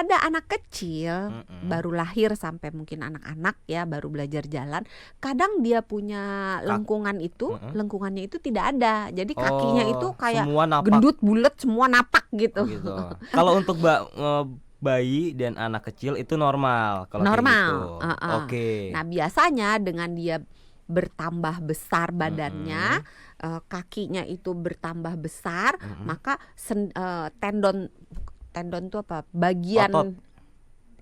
pada anak kecil Mm-mm. baru lahir sampai mungkin anak-anak ya baru belajar jalan, kadang dia punya lengkungan itu, Mm-mm. lengkungannya itu tidak ada. Jadi kakinya itu kayak semua napak. gendut bulat semua napak gitu. Gitu. Kalau untuk bayi dan anak kecil itu normal kalau kayak Normal. gitu. Oke. Nah, biasanya dengan dia bertambah besar badannya, kakinya itu bertambah besar, maka tendon itu apa? Bagian Otot.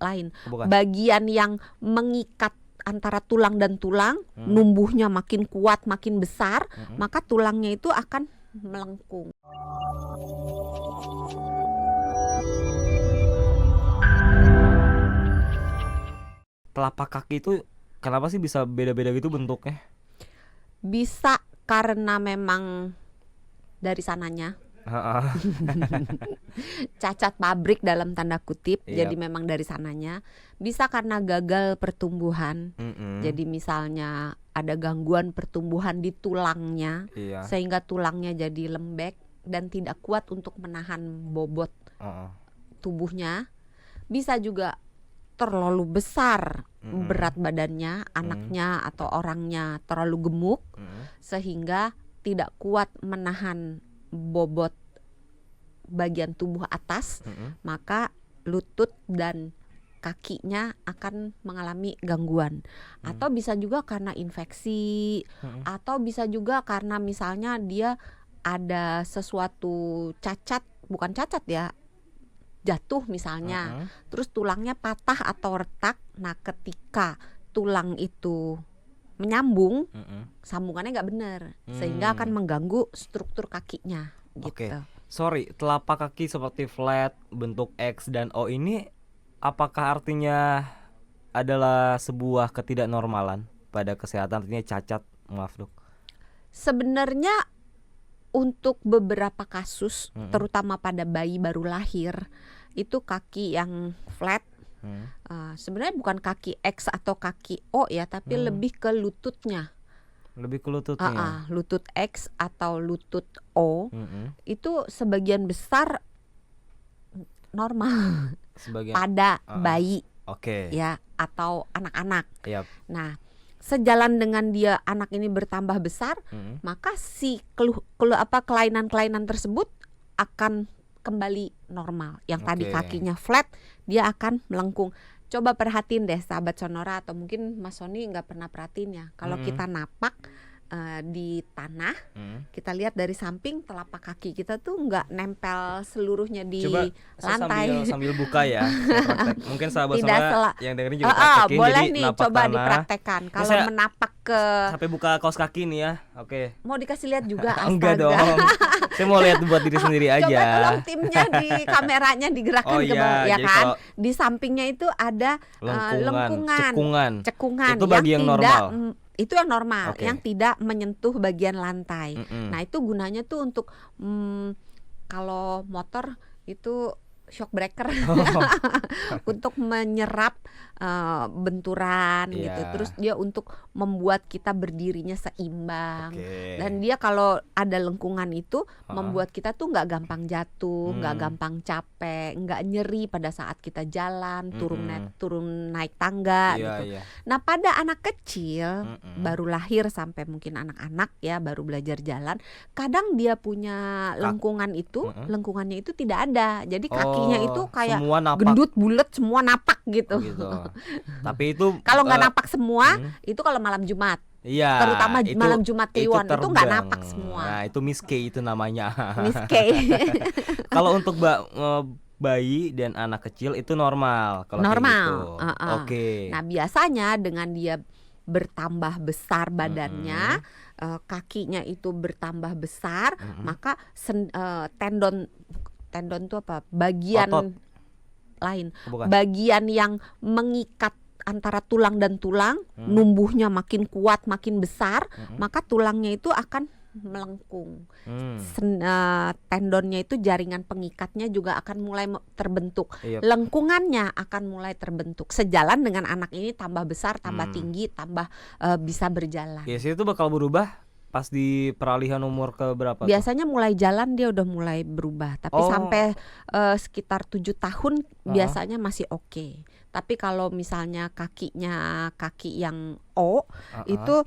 lain. Bukan. Bagian yang mengikat antara tulang dan tulang numbuhnya makin kuat, makin besar, maka tulangnya itu akan melengkung. Telapak kaki itu kenapa sih bisa beda-beda gitu bentuknya? Bisa karena memang dari sananya cacat pabrik dalam tanda kutip, Yap. jadi memang dari sananya. Bisa karena gagal pertumbuhan, jadi misalnya ada gangguan pertumbuhan di tulangnya, Iya. sehingga tulangnya jadi lembek dan tidak kuat untuk menahan bobot tubuhnya. Bisa juga terlalu besar berat badannya, anaknya atau orangnya terlalu gemuk, sehingga tidak kuat menahan bobot bagian tubuh atas, maka lutut dan kakinya akan mengalami gangguan. Atau bisa juga karena infeksi, atau bisa juga karena misalnya dia ada sesuatu cacat, bukan cacat ya, jatuh misalnya, terus tulangnya patah atau retak. Nah, ketika tulang itu menyambung, sambungannya nggak benar, sehingga akan mengganggu struktur kakinya gitu. Oke. Sorry, telapak kaki seperti flat, bentuk X dan O ini apakah artinya adalah sebuah ketidaknormalan pada kesehatan, artinya cacat? Maaf dok. Sebenarnya untuk beberapa kasus, terutama pada bayi baru lahir, itu kaki yang flat, sebenarnya bukan kaki X atau kaki O ya, tapi lebih ke lututnya. Lebih ke lututnya. Lutut X atau lutut O itu sebagian besar normal Sebagian. pada bayi Oke. ya atau anak-anak. Yap. Nah, sejalan dengan dia anak ini bertambah besar, maka si kelainan-kelainan tersebut akan kembali normal. Yang tadi kakinya flat, dia akan melengkung. Coba perhatiin deh sahabat Sonora, atau mungkin Mas Sony nggak pernah perhatiin ya. Kalau kita napak di tanah, kita lihat dari samping telapak kaki kita tuh nggak nempel seluruhnya di Coba lantai. sambil buka ya. Mungkin sahabat Tidak Sonora yang dengerin juga praktekin. boleh Jadi nih, napak coba tanah. dipraktekkan. Kalau saya menapak ke, sampai buka kaos kaki nih ya. Oke. mau dikasih lihat juga, Enggak astaga. dong. Saya mau lihat buat diri sendiri aja. Coba tolong timnya di kameranya digerakkan Oh ke iya, bawah ya jadi kan. kalau Di sampingnya itu ada lengkungan. cekungan Itu bagi yang tidak, normal. itu yang normal, Oke. yang tidak menyentuh bagian lantai. Nah, itu gunanya tuh untuk kalau motor itu shock breaker, untuk menyerap benturan Iya. gitu. Terus dia untuk membuat kita berdirinya seimbang. Oke. Dan dia kalau ada lengkungan itu membuat kita tuh nggak gampang jatuh, nggak gampang capek, nggak nyeri pada saat kita jalan, turun naik tangga Iya, gitu. iya. Nah, pada anak kecil baru lahir sampai mungkin anak-anak ya baru belajar jalan, kadang dia punya lengkungan itu, lengkungannya itu tidak ada. Jadi kakinya itu kayak semua napak. gendut bulat semua napak gitu. Gitu. Tapi itu Kalau nggak napak semua, itu kalau malam Jumat. iya, Terutama malam Jumat Kliwon, itu nggak terbang. napak semua. Nah, itu miske itu namanya. Miske. Kalau untuk bayi dan anak kecil itu normal kalau kayak Normal. gitu. Oke. Nah, biasanya dengan dia bertambah besar badannya, kakinya itu bertambah besar, maka tendon itu apa? Bagian Otot. lain. Bukan. Bagian yang mengikat antara tulang dan tulang, numbuhnya makin kuat, makin besar, maka tulangnya itu akan melengkung. Tendonnya itu, jaringan pengikatnya juga akan mulai terbentuk. Iya. Lengkungannya akan mulai terbentuk. Sejalan dengan anak ini tambah besar, tambah tinggi, tambah bisa berjalan. Biasanya itu bakal berubah pas di peralihan umur ke berapa tuh? Biasanya mulai jalan dia udah mulai berubah, tapi Oh. sampai sekitar 7 tahun Heeh. biasanya masih oke. Tapi kalau misalnya kakinya kaki yang O itu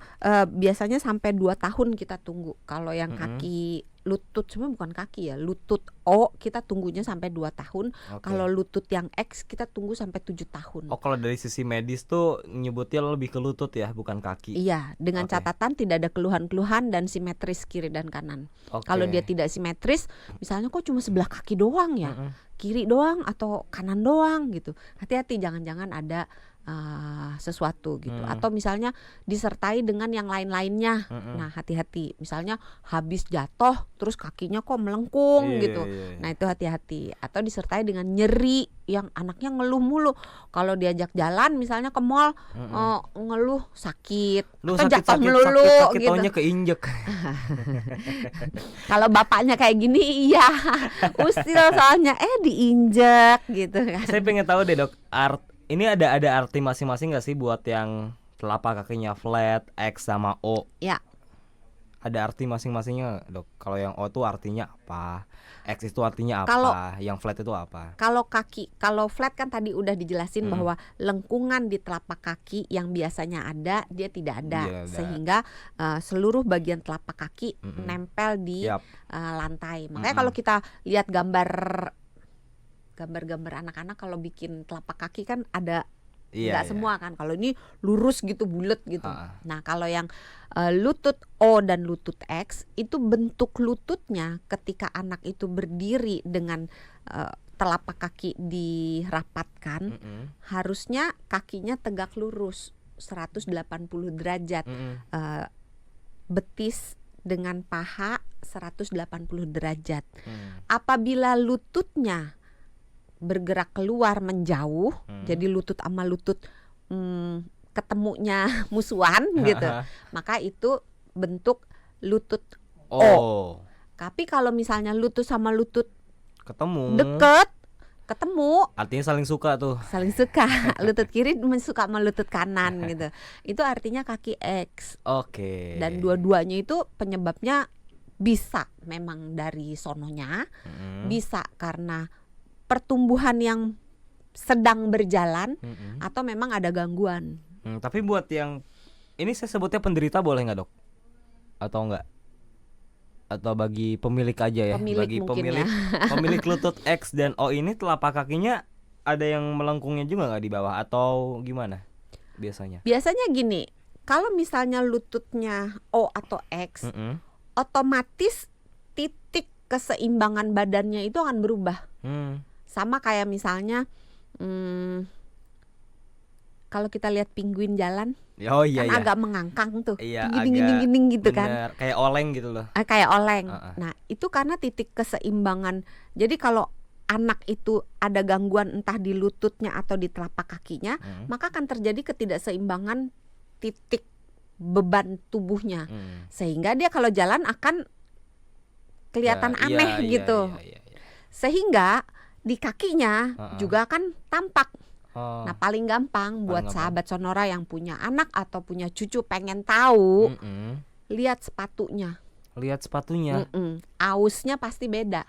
biasanya sampai 2 tahun kita tunggu. Kalau yang kaki lutut, sebenarnya bukan kaki ya, lutut O kita tunggunya sampai 2 tahun. Oke. Kalau lutut yang X kita tunggu sampai 7 tahun. Oh, kalau dari sisi medis tuh nyebutnya lebih ke lutut ya, bukan kaki. Iya, dengan Oke. catatan tidak ada keluhan-keluhan dan simetris kiri dan kanan. Oke. Kalau dia tidak simetris, misalnya kok cuma sebelah kaki doang ya, kiri doang atau kanan doang gitu. Hati-hati, jangan-jangan ada sesuatu gitu. Atau misalnya disertai dengan yang lain-lainnya. Nah, hati-hati. Misalnya habis jatuh terus kakinya kok melengkung Iya, gitu. iya, iya. Nah, itu hati-hati. Atau disertai dengan nyeri yang anaknya ngeluh mulu. Kalau diajak jalan misalnya ke mall, ngeluh sakit Lu atau sakit jatuh sakit melulu sakit gitu. taunya keinjek. Kalau bapaknya kayak gini, iya usil soalnya diinjek gitu kan. Saya pengen tahu deh, Dok. Ini ada arti masing-masing nggak sih buat yang telapak kakinya flat, X sama O? Ya, Ada arti masing-masingnya, Dok. Kalau yang O tuh artinya apa? X itu artinya apa? Kalau- Yang flat itu apa? kalau flat kan tadi udah dijelasin bahwa lengkungan di telapak kaki yang biasanya ada dia tidak ada, Dia ada. sehingga seluruh bagian telapak kaki nempel di Yap. lantai. Makanya kalau kita lihat gambar anak-anak kalau bikin telapak kaki kan ada Iya, nggak iya. semua kan. Kalau ini lurus gitu, bulat gitu. Ha-ha. Nah, kalau yang lutut O dan lutut X itu bentuk lututnya ketika anak itu berdiri dengan telapak kaki dirapatkan, harusnya kakinya tegak lurus 180 derajat. Betis dengan paha 180 derajat. Apabila lututnya bergerak keluar menjauh, jadi lutut sama lutut ketemunya musuhan gitu, maka itu bentuk lutut O. Oh, Tapi kalau misalnya lutut sama lutut ketemu. deket, ketemu, Artinya saling suka tuh. saling suka, lutut kiri suka sama lutut kanan gitu, itu artinya kaki X. Oke. Dan dua-duanya itu penyebabnya bisa memang dari sononya, bisa karena pertumbuhan yang sedang berjalan, atau memang ada gangguan. Tapi buat yang ini saya sebutnya penderita boleh nggak, Dok? Atau enggak? Atau bagi pemilik aja ya? Pemilik Bagi mungkin pemilik pemilik lutut X dan O ini telapak kakinya ada yang melengkungnya juga nggak di bawah atau gimana biasanya? Biasanya gini, kalau misalnya lututnya O atau X, otomatis titik keseimbangan badannya itu akan berubah. Sama kayak misalnya kalau kita lihat penguin jalan, Oh iya kan ya. agak mengangkang tuh, Iya, gini gitu kan. bener, kayak oleng gitu loh. Kayak oleng. Uh-uh. Nah, itu karena titik keseimbangan. Jadi kalau anak itu ada gangguan entah di lututnya atau di telapak kakinya, maka akan terjadi ketidakseimbangan titik beban tubuhnya. Sehingga dia kalau jalan akan kelihatan Ya, aneh iya, gitu. iya. Sehingga di kakinya juga akan tampak. Oh. Nah, paling gampang buat gampang. sahabat Sonora yang punya anak atau punya cucu pengen tahu, lihat sepatunya. Lihat sepatunya. Ausnya pasti beda.